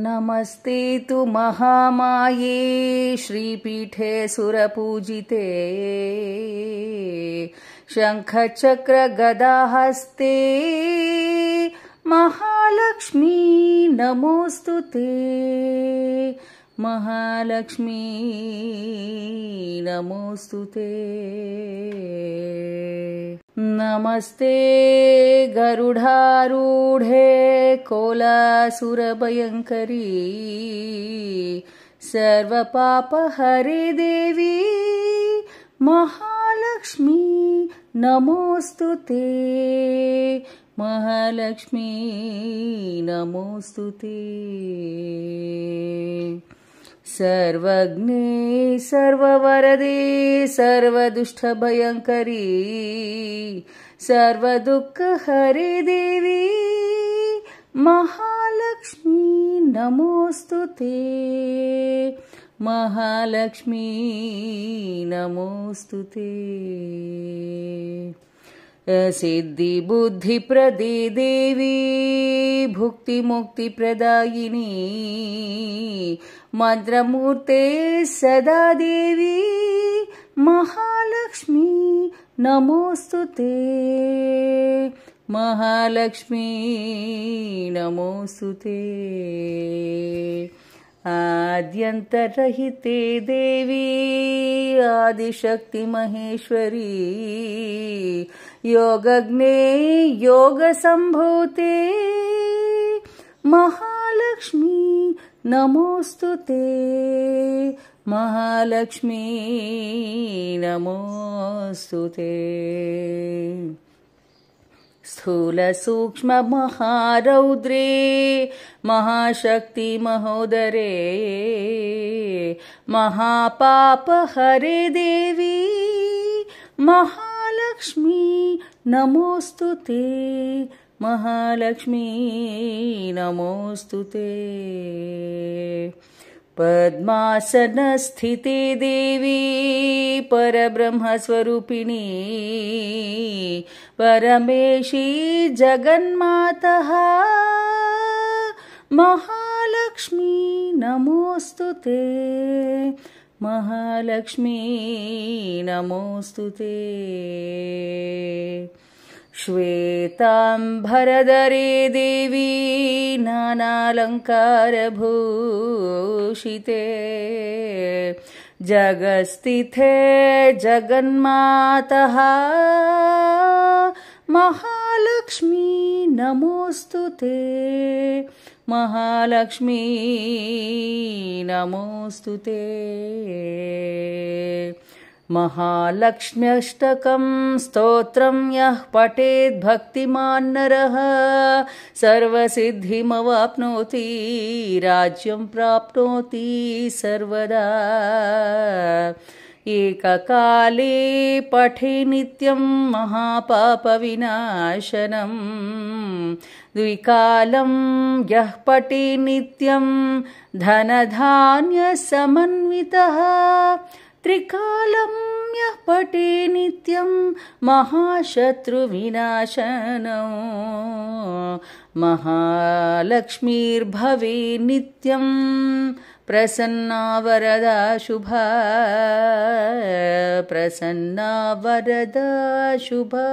नमस्ते तु महामाये श्रीपीठे सुरपूजिते शङ्खचक्रगदाहस्ते महालक्ष्मी नमोऽस्तुते। महालक्ष्मी नमोऽस्तुते। नमस्ते गरुडारूढे कोलासुरभयङ्करी सर्वपापहरे देवी महालक्ष्मी नमोऽस्तुते। महालक्ष्मी नमोऽस्तुते। सर्वज्ञे सर्ववरदे सर्वदुष्टभयङ्करी सर्वदुःखहरे देवी महालक्ष्मी नमोऽस्तुते। महालक्ष्मी नमोऽस्तुते। सिद्धिबुद्धिप्रदे देवी भुक्तिमुक्तिप्रदायिनी मन्त्रमूर्ते सदा देवी महालक्ष्मी नमोऽस्तुते। महालक्ष्मी नमोऽस्तुते। आद्यन्तरहिते देवी आदिशक्ति महेश्वरी योगज्ञे योगसम्भूते महालक्ष्मी नमोऽस्तुते। महालक्ष्मी नमोऽस्तुते। स्थूलसूक्ष्म महारौद्रे महाशक्ति महोदरे महापापहरे देवी महालक्ष्मी नमोऽस्तुते। महालक्ष्मी नमोऽस्तुते। पद्मासनस्थिते देवी परब्रह्मस्वरूपिणी परमेशी जगन्मातः महालक्ष्मी नमोऽस्तुते। महालक्ष्मी नमोऽस्तुते। श्वेताम्बरधरे देवी नानालङ्कारभूषिते जगत्स्थिते जगन्मातः महालक्ष्मी नमोऽस्तुते। महालक्ष्मी नमोऽस्तुते। महालक्ष्म्यष्टकं स्तोत्रं यः पठेत् भक्तिमान् नरः सर्वसिद्धिमवाप्नोति राज्यं प्राप्नोति सर्वदा। एककाले पठे नित्यं महापापविनाशनं द्विकालं यः पठे नित्यं धनधान्यसमन्वितः त्रिकालं यः पठे नित्यं महाशत्रुविनाशनौ महालक्ष्मीर्भवे नित्यं प्रसन्ना वरदा शुभा। प्रसन्ना वरदा शुभा।